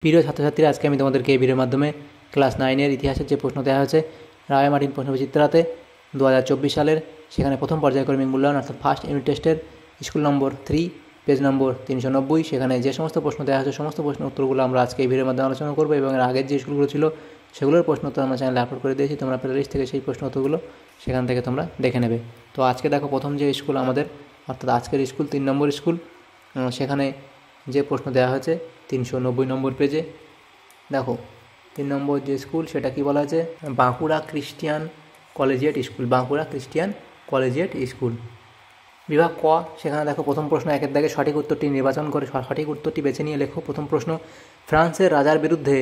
প্রিয় ছাত্রছাত্রীরা, আজকে আমি তোমাদেরকে এই ভিডিওর মাধ্যমে ক্লাস 9-এর ইতিহাসের যে প্রশ্ন দেওয়া হয়েছে রায়-মার্টিন প্রশ্নবিচিত্রাতে 2024 সালের, সেখানে প্রথম পর্যায়ক্রমিক মূল্যায়ন অর্থাৎ ফার্স্ট ইউনিট টেস্টের স্কুল নম্বর 3 পেজ নম্বর 390, সেখানে যে সমস্ত প্রশ্ন দেওয়া হয়েছে সমস্ত প্রশ্নের উত্তরগুলো আমরা আজকে এই ভিডিওর মাধ্যমে আলোচনা করবো। এবং এর আগের যে স্কুলগুলো ছিল সেগুলোর প্রশ্ন উত্তর আমরা চ্যানেলে আপলোড করে দিয়েছি, তোমরা প্লেলিস্ট থেকে সেই প্রশ্ন উত্তরগুলো সেখান থেকে তোমরা দেখে নেবে। তো আজকে দেখো, প্রথম যে স্কুল আমাদের অর্থাৎ আজকের স্কুল 3 নম্বর স্কুল, সেখানে যে প্রশ্ন দেওয়া হয়েছে 390 নম্বর পেজে। দেখো 3 নম্বর যে স্কুল সেটা কি বলা আছে, Bankura Christian Collegiate School, Bankura Christian Collegiate School. বিভাগ ক, সেখানে দেখো প্রথম প্রশ্ন একের দাগে সঠিক উত্তরটি নির্বাচন করে সঠিক উত্তরটি বেছে নিয়ে লেখো। প্রথম প্রশ্ন, ফ্রান্সের রাজার বিরুদ্ধে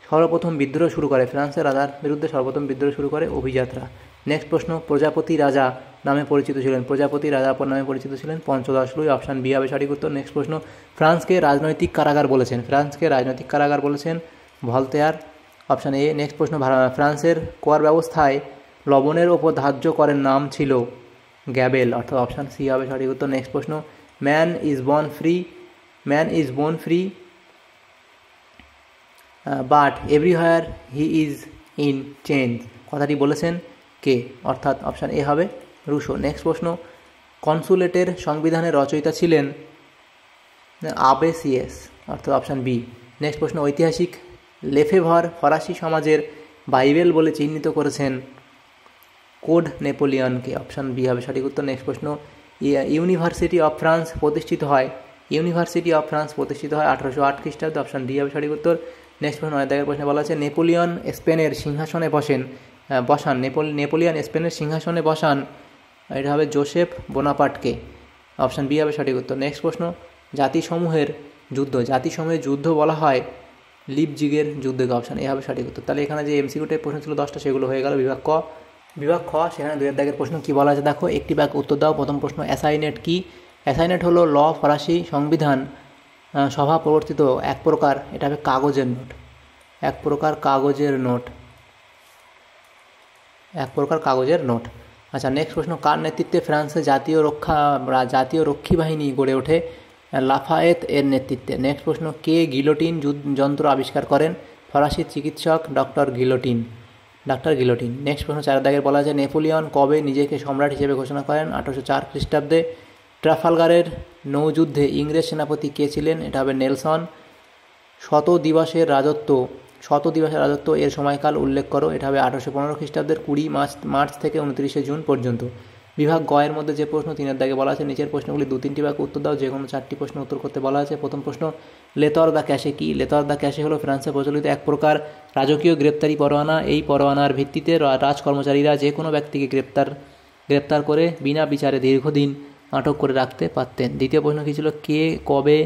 সর্বপ্রথম বিদ্রোহ শুরু করে, ফ্রান্সের রাজার বিরুদ্ধে সর্বপ্রথম বিদ্রোহ শুরু করে অভিযাত্রা। নেক্সট প্রশ্ন, প্রজাপতি রাজা নামে পরিচিত ছিলেন, প্রজাপতি রাজা নামে পরিচিত ছিলেন পঞ্চদশ লুই, অপশান বি হবে সঠিক উত্তর। নেক্সট প্রশ্ন, ফ্রান্সকে রাজনৈতিক কারাগার বলেছেন, ফ্রান্সকে রাজনৈতিক কারাগার বলেছেন ভলতেয়ার, অপশান এ। নেক্সট প্রশ্ন, ফ্রান্সের কর ব্যবস্থায় লবণের ওপর ধার্য করের নাম ছিল গ্যাবেল, অর্থাৎ অপশান সি হবে সঠিক উত্তর। নেক্সট প্রশ্ন, man is born free but everywhere he is in change, কথাটি বলেছেন কে, অর্থাৎ অপশান এ হবে রুশো। নেক্সট প্রশ্ন, কনসুলেটের সংবিধানের রচয়িতা ছিলেন আবেসিয়েস, অর্থাৎ অপশান বি। নেক্সট প্রশ্ন, ঐতিহাসিক লেফেভর ফরাসি সমাজের বাইবেল বলে চিহ্নিত করেছেন কোড নেপোলিয়নকে, অপশান বি হবে সঠিক উত্তর। নেক্সট প্রশ্ন, ইউনিভার্সিটি অফ ফ্রান্স প্রতিষ্ঠিত হয় 1808 খ্রিস্টাব্দে, অপশান ডি হবে সঠিক উত্তর। নেক্সট প্রশ্ন, 9 দাগের প্রশ্নে বলা আছে নেপোলিয়ন স্পেনের সিংহাসনে নেপোলিয়ন স্পেনের সিংহাসনে বসান, এটা হবে জোসেফ বোনাপার্টকে, অপশান বি হবে সঠিক উত্তর। নেক্সট প্রশ্ন, জাতিসমূহের যুদ্ধ বলা হয় লিপজিগের যুদ্ধকে, অপশান এ হবে সঠিক উত্তর। তাহলে এখানে যে এমসিকিউ টাইপ প্রশ্ন ছিল 10টা, সেগুলো হয়ে গেল। বিভাগ খ, সেখানে 2 দাগের প্রশ্ন কি বলা আছে দেখো, একটি বাক্য উত্তর দাও। প্রথম প্রশ্ন, অ্যাসাইনেট কি? অ্যাসাইনেট হলো ফরাসি সংবিধান সভা প্রবর্তিত এক প্রকার, এটা হবে কাগজের নোট, আচ্ছা। নেক্সট প্রশ্ন, কার নেতৃত্বে ফ্রান্সে জাতীয় রক্ষী বাহিনী গড়ে ওঠে? লাফায়েত এর নেতৃত্বে। নেক্সট প্রশ্ন, কে গিলোটিন যন্ত্র আবিষ্কার করেন? ফরাসি চিকিৎসক ডাক্তার গিলোটিন। নেক্সট প্রশ্ন, 4 দাগের বলা আছে নেপোলিয়ন কবে নিজেকে সম্রাট হিসেবে ঘোষণা করেন? 1804 খ্রিস্টাব্দে। ট্রাফালগারের নৌযুদ্ধে ইংরেজ সেনাপতি কে ছিলেন? এটা হবে নেলসন। শত দিবসের রাজত্ব এর সময়কাল উল্লেখ করো, এটা হবে 1815 খ্রিস্টাব্দের 20 মার্চ থেকে 29 জুন পর্যন্ত। বিভাগ গ এর মধ্যে যে প্রশ্ন 3 দাগে বলা আছে, নিচের প্রশ্নগুলি 2-3টি বাক্যে উত্তর দাও, যে কোনো 4টি প্রশ্ন উত্তর করতে বলা আছে। প্রথম প্রশ্ন, লেতর দ্য ক্যাশে কি? লেতর দ্য ক্যাশে হলো ফ্রান্সে প্রচলিত এক প্রকার রাজকীয় গ্রেপ্তারি পরোয়ানা। এই পরোয়ানার ভিত্তিতে রাজকর্মচারীরা যে কোনো ব্যক্তিকে গ্রেপ্তার করে বিনা বিচারে দীর্ঘদিন আটক করে রাখতে পারতেন। দ্বিতীয় প্রশ্ন কী ছিল, কে কবে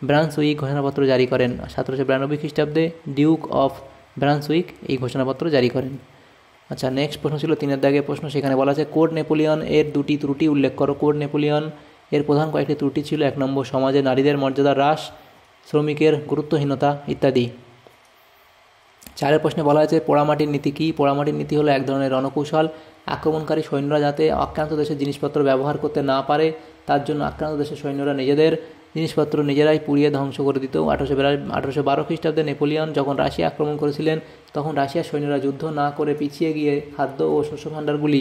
ব্রান্সউইক ঘোষণাপত্র জারি করেন? 1792 খ্রিস্টাব্দে ডিউক অফ ব্রান্সউইক এই ঘোষণাপত্র জারি করেন। আচ্ছা, নেক্সট প্রশ্ন ছিল 3 দাগের প্রশ্ন, সেখানে বলা আছে কোড নেপোলিয়ন এর 2টি ত্রুটি উল্লেখ করো। কোড নেপোলিয়ন এর প্রধান কয়েকটি ত্রুটি ছিল, 1 নম্বর, সমাজে নারীদের মর্যাদা হ্রাস, শ্রমিকের গুরুত্বহীনতা ইত্যাদি। 4 প্রশ্নে বলা হয়েছে পোড়ামাটির নীতি কী? পোড়ামাটির নীতি হলো এক ধরনের রণকৌশল, আক্রমণকারী সৈন্যরা যাতে আক্রান্ত দেশের জিনিসপত্র ব্যবহার করতে না পারে তার জন্য আক্রান্ত দেশের সৈন্যরা নিজেদের জিনিসপত্র নিজেরাই পুড়িয়ে ধ্বংস করে দিত। 1812 খ্রিস্টাব্দে নেপোলিয়ন যখন রাশিয়া আক্রমণ করেছিলেন, তখন রাশিয়ার সৈন্যরা যুদ্ধ না করে পিছিয়ে গিয়ে খাদ্য ও শস্য ভাণ্ডারগুলি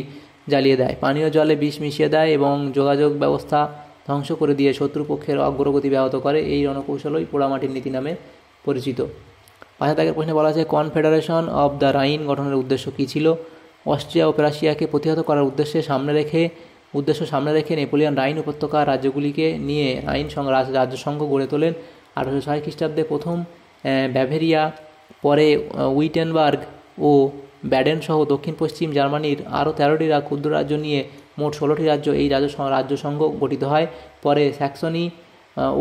জ্বালিয়ে দেয়, পানীয় জলে বিষ মিশিয়ে দেয় এবং যোগাযোগ ব্যবস্থা ধ্বংস করে দিয়ে শত্রুপক্ষের অগ্রগতি ব্যাহত করে। এই রণকৌশলই পোড়ামাটির নীতি নামে পরিচিত। 5 দাগের প্রশ্নে বলা আছে কনফেডারেশন অব দ্য রাইন গঠনের উদ্দেশ্য কী ছিল? অস্ট্রিয়া ও প্রাশিয়াকে প্রতিহত করার উদ্দেশ্য সামনে রেখে নেপোলিয়ন রাইন উপত্যকা রাজ্যগুলিকে নিয়ে রাজ্যসংঘ গড়ে তোলেন। 1806 খ্রিস্টাব্দে প্রথম ব্যাভেরিয়া, পরে উইটেনবার্গ ও ব্যাডেন সহ দক্ষিণ পশ্চিম জার্মানির আরও 13টি ক্ষুদ্র রাজ্য নিয়ে মোট 16টি রাজ্য এই রাজ্যসংঘ গঠিত হয়। পরে স্যাক্সনি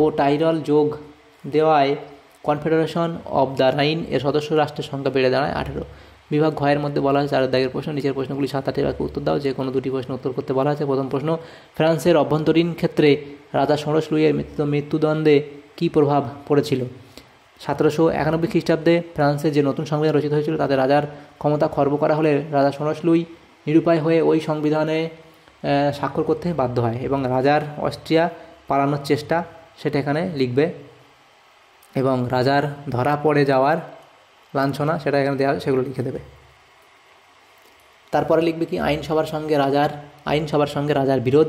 ও টাইরল যোগ দেওয়ায় কনফেডারেশন অব দ্য রাইন এর সদস্য রাষ্ট্রের সংখ্যা বেড়ে দাঁড়ায় 18। বিভাগ ঘ এর মধ্যে বলা হয়েছে 4 দাগের প্রশ্ন, নিচের প্রশ্নগুলি 7-8 বাক্যে উত্তর দাও, যে কোনো 2টি প্রশ্ন উত্তর করতে বলা আছে। প্রথম প্রশ্ন, ফ্রান্সের অভ্যন্তরীণ ক্ষেত্রে রাজা ষোড়শ লুইয়ের মৃত্যুদণ্ডে কী প্রভাব পড়েছিল? 1791 খ্রিস্টাব্দে ফ্রান্সে যে নতুন সংবিধান রচিত হয়েছিল তাতে রাজার ক্ষমতা খর্ব করা হলে রাজা ষোড়শ লুই নিরুপায় হয়ে ওই সংবিধানে স্বাক্ষর করতে বাধ্য হয় এবং রাজার অস্ট্রিয়া পালানোর চেষ্টা সেটা এখানে লিখবে। এবং রাজার ধরা পড়ে যাওয়ার লাঞ্ছনা সেটা এখানে দেওয়া, সেগুলো লিখে দেবে। তারপরে লিখবে কি আইনসভার সঙ্গে রাজার বিরোধ।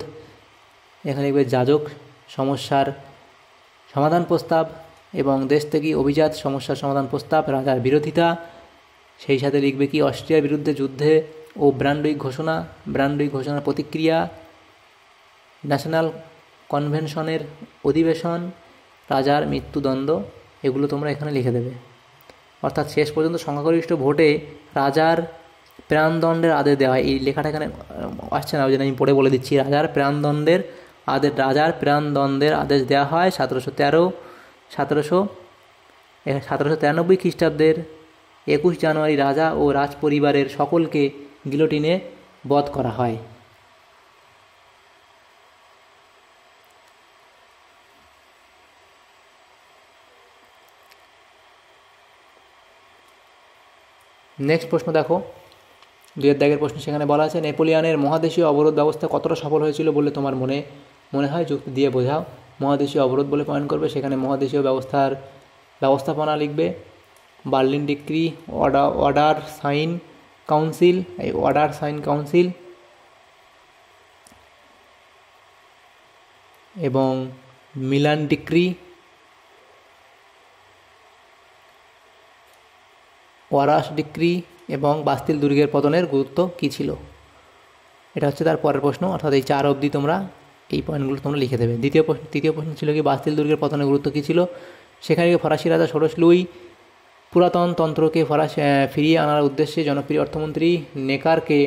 এখানে লিখবে যাজক সমস্যার সমাধান প্রস্তাব এবং দেশত্যাগী অভিজাত সমস্যার সমাধান প্রস্তাব, রাজার বিরোধিতা। সেই সাথে লিখবে কি অস্ট্রিয়ার বিরুদ্ধে যুদ্ধে ও ব্রান্ডুইক ঘোষণার প্রতিক্রিয়া, ন্যাশনাল কনভেনশনের অধিবেশন, রাজার মৃত্যুদণ্ড। এগুলো তোমরা এখানে লিখে দেবে। অর্থাৎ শেষ পর্যন্ত সংখ্যাগরিষ্ঠ ভোটে রাজার প্রাণদণ্ডের আদেশ দেওয়া হয়। এই লেখাটা এখানে আসছে না, ওই জন্য আমি পড়ে বলে দিচ্ছি। রাজার প্রাণদণ্ডের আদেশ দেওয়া হয় 1793 খ্রিস্টাব্দের 21 জানুয়ারি। রাজা ও রাজ পরিবারের সকলকে গিলোটিনে বধ করা হয়। নেক্সট প্রশ্ন দেখো, 2 দাগের প্রশ্ন। সেখানে বলা আছে নেপোলিয়নের মহাদেশীয় অবরোধ ব্যবস্থা কতটা সফল হয়েছিল বলে তোমার মনে হয়, যুক্তি দিয়ে বোঝাও। মহাদেশীয় অবরোধ বলে পয়েন্ট করবে। সেখানে মহাদেশীয় ব্যবস্থাপনা লিখবে বার্লিন ডিক্রি, অর্ডার সাইন কাউন্সিল এবং মিলান ডিক্রি, ওয়ারাস ডিক্রি এবং বাস্তিল দুর্গের পতনের গুরুত্ব কী ছিল। এটা হচ্ছে তার পরের প্রশ্ন। অর্থাৎ এই 4 অবধি তোমরা এই পয়েন্টগুলো তোমরা লিখে দেবে। তৃতীয় প্রশ্ন ছিল কি বাস্তিল দুর্গের পতনের গুরুত্ব কী ছিল। সেখানে ফরাসি রাজা ষোড়শ লুই পুরাতন তন্ত্রকে ফিরিয়ে আনার উদ্দেশ্যে জনপ্রিয় অর্থমন্ত্রী নেকারকে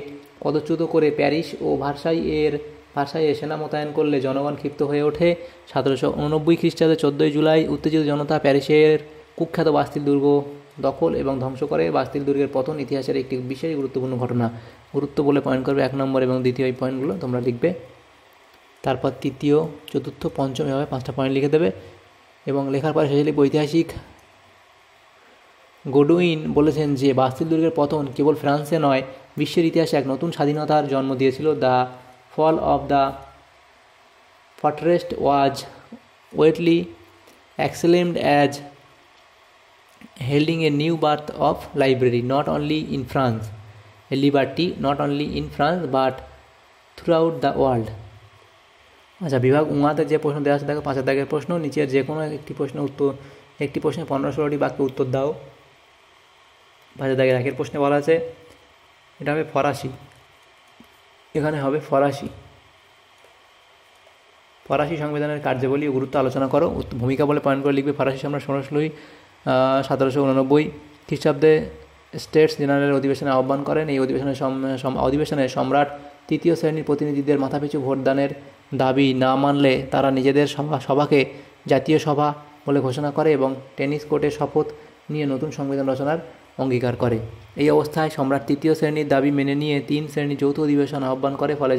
পদচ্যুত করে প্যারিস ও ভার্সাইয়ে সেনা মোতায়েন করলে জনগণ ক্ষিপ্ত হয়ে ওঠে। 1789 খ্রিস্টাব্দে 14 জুলাই উত্তেজিত জনতা প্যারিসের কুখ্যাত বাস্তিল দুর্গ দখল এবং ধ্বংস করে। বাস্তিল দুর্গের পতন ইতিহাসের একটি বিশেষ গুরুত্বপূর্ণ ঘটনা। গুরুত্ব বলে পয়েন্ট করবে 1 নম্বর এবং দ্বিতীয় এই পয়েন্টগুলো তোমরা লিখবে। তারপর তৃতীয়, চতুর্থ, পঞ্চম এভাবে 5টা পয়েন্ট লিখে দেবে। এবং লেখার পরে শেষে লিখবে ঐতিহাসিক গোডউইন বলেছেন যে বাস্তিল দুর্গের পতন কেবল ফ্রান্সে নয়, বিশ্বের ইতিহাসে এক নতুন স্বাধীনতার জন্ম দিয়েছিল। The fall of the fortress was widely exclaimed as heralding a new birth of liberty not only in France but throughout the world। আচ্ছা, বিভাগ উঙাতে যে প্রশ্ন দেওয়া আছে দেখো 5 দাগের প্রশ্ন। নিচের যে কোনো একটি প্রশ্নে 15-16টি বাক্যে উত্তর দাও। 5 দাগের 1 প্রশ্নে বলা আছে এটা হবে ফরাসি। এখানে হবে ফরাসি সংবিধানের কার্যাবলী ও গুরুত্ব আলোচনা করো। ভূমিকা বলে পয়েন্ট করে লিখবে ফরাসি সম্রাট ষোড়শ লুই 1789 খ্রিস্টাব্দে স্টেটস জেনারেল অধিবেশনে আহ্বান করেন। এই অধিবেশনে সম্রাট তৃতীয় শ্রেণীর প্রতিনিধিদের মাথাপিছু ভোটদানের দাবি না মানলে তারা নিজেদের সভাকে জাতীয় সভা বলে ঘোষণা করে এবং টেনিস কোর্টে শপথ নিয়ে নতুন সংবিধান রচনার অঙ্গীকার করে। এই অবস্থায় সম্রাট তৃতীয় শ্রেণীর দাবি মেনে নিয়ে 3 শ্রেণীর যৌথ অধিবেশন আহ্বান করে। ফলে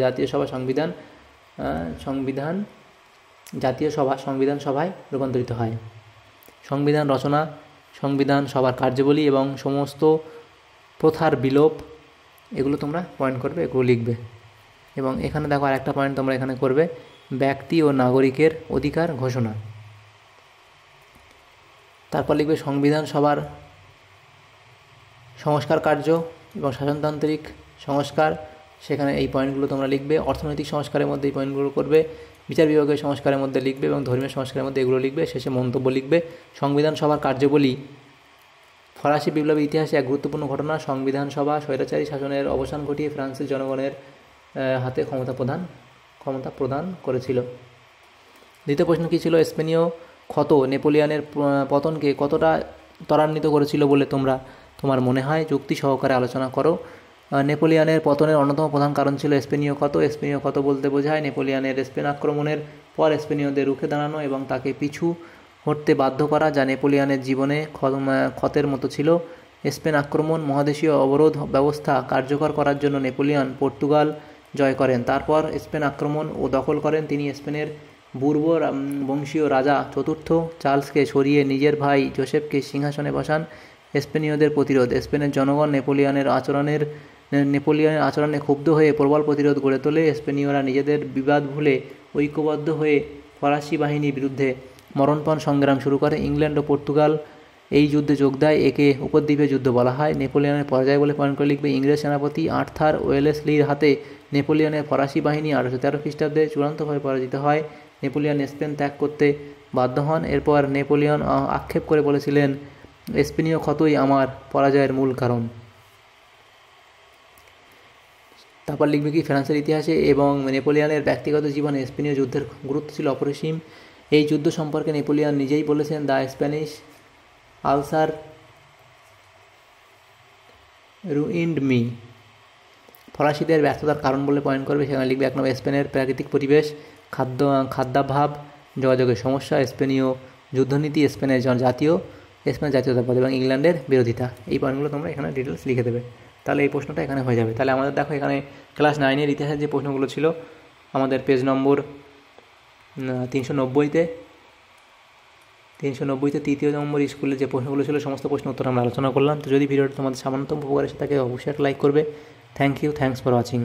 জাতীয় সভায় রূপান্তরিত হয়। সংবিধান রচনা, সংবিধান সভার কার্যাবলী এবং সমস্ত প্রথার বিলোপ, এগুলো তোমরা পয়েন্ট করবে, এগুলো লিখবে। এবং এখানে দেখো আর একটা পয়েন্ট তোমরা এখানে করবে ব্যক্তি ও নাগরিকের অধিকার ঘোষণা। তারপর লিখবে সংবিধান সভার সংস্কার কার্য এবং শাসনতান্ত্রিক সংস্কার, সেখানে এই পয়েন্টগুলো তোমরা লিখবে। অর্থনৈতিক সংস্কারের মধ্যে এই পয়েন্টগুলো করবে। বিচার বিভাগীয় সংস্কারের মধ্যে লিখবে এবং ধর্মীয় সংস্কারের মধ্যে এগুলো লিখবে। শেষে মন্তব্য লিখবে। সংবিধান সভার কার্যাবলী ফরাসি বিপ্লবের ইতিহাসে এক গুরুত্বপূর্ণ ঘটনা। সংবিধান সভা স্বৈরাচারী শাসনের অবসান ঘটিয়ে ফ্রান্সের জনগণের হাতে ক্ষমতা প্রদান করেছিল। দ্বিতীয় প্রশ্ন কী ছিল, স্পেনীয় ক্ষত নেপোলিয়নের পতনকে কতটা ত্বরান্বিত করেছিল বলে তোমার মনে হয়, যুক্তি সহকারে আলোচনা করো। নেপোলিয়নের পতনের অন্যতম প্রধান কারণ ছিল স্পেনীয় ক্ষত বলতে বোঝায় নেপোলিয়নের স্পেন আক্রমণের পর স্পেনীয়দের রুখে দাঁড়ানো এবং তাকে পিছু হটতে বাধ্য করা, যা নেপোলিয়নের জীবনে ক্ষতের মতো ছিল। স্পেন আক্রমণ মহাদেশীয় অবরোধ ব্যবস্থা কার্যকর করার জন্য নেপোলিয়ন পর্তুগাল জয় করেন। তারপর স্পেন আক্রমণ ও দখল করেন। তিনি স্পেনের বুর্বো বংশীয় রাজা চতুর্থ চার্লসকে সরিয়ে নিজের ভাই জোসেফকে সিংহাসনে বসান। স্পেনীয়দের প্রতিরোধ, স্পেনের জনগণ নেপোলিয়নের আচরণে ক্ষুব্ধ হয়ে প্রবল প্রতিরোধ গড়ে তোলে। স্পেনীয়রা নিজেদের বিবাদ ভুলে ঐক্যবদ্ধ হয়ে ফরাসি বাহিনীর বিরুদ্ধে মরণপণ সংগ্রাম শুরু করে। ইংল্যান্ড ও পর্তুগাল এই যুদ্ধে যোগ দেয়, একে উপদ্বীপের যুদ্ধ বলা হয়। নেপোলিয়নের পরাজয় বলে পয়েন্ট করে লিখবে। ইংরেজ সেনাপতি আর্থার ওয়েলেসলির হাতে নেপোলিয়নের ফরাসি বাহিনী 1813 খ্রিস্টাব্দে চূড়ান্তভাবে পরাজিত হয়। নেপোলিয়ন স্পেন ত্যাগ করতে বাধ্য হন। এরপর নেপোলিয়ন আক্ষেপ করে বলেছিলেন, স্পেনীয় ক্ষতই আমার পরাজয়ের মূল কারণ। তারপর লিখবে কি, ফ্রান্সের ইতিহাসে এবং নেপোলিয়নের ব্যক্তিগত জীবনে স্পেনীয় যুদ্ধের গুরুত্ব ছিল অপরিসীম। এই যুদ্ধ সম্পর্কে নেপোলিয়ন নিজেই বলেছেন, the Spanish ulcer ruined me. ফরাসিদের ব্যর্থতার কারণ বলে পয়েন্ট করবে, সেখানে লিখবে 1 নম্বর স্পেনের প্রাকৃতিক পরিবেশ, খাদ্যাভাব, যোগাযোগের সমস্যা, স্পেনীয় যুদ্ধনীতি, স্পেনের জাতীয়তাবাদ এবং ইংল্যান্ডের বিরোধিতা। এই পয়েন্টগুলো তোমরা এখানে ডিটেলস লিখে দেবে, তাহলে এই প্রশ্নটা এখানে হয়ে যাবে। তাহলে আমাদের দেখো এখানে ক্লাস 9-এর ইতিহাসের যে প্রশ্নগুলো ছিল আমাদের পেজ নম্বর 390-তে তৃতীয় নম্বর স্কুলের যে প্রশ্নগুলো ছিল সমস্ত প্রশ্ন উত্তর আমরা আলোচনা করলাম। তো যদি ভিডিওটা তোমাদের সামান্যতম উপকার এসে থাকে অবশ্যই একটা লাইক করবে। Thanks for watching.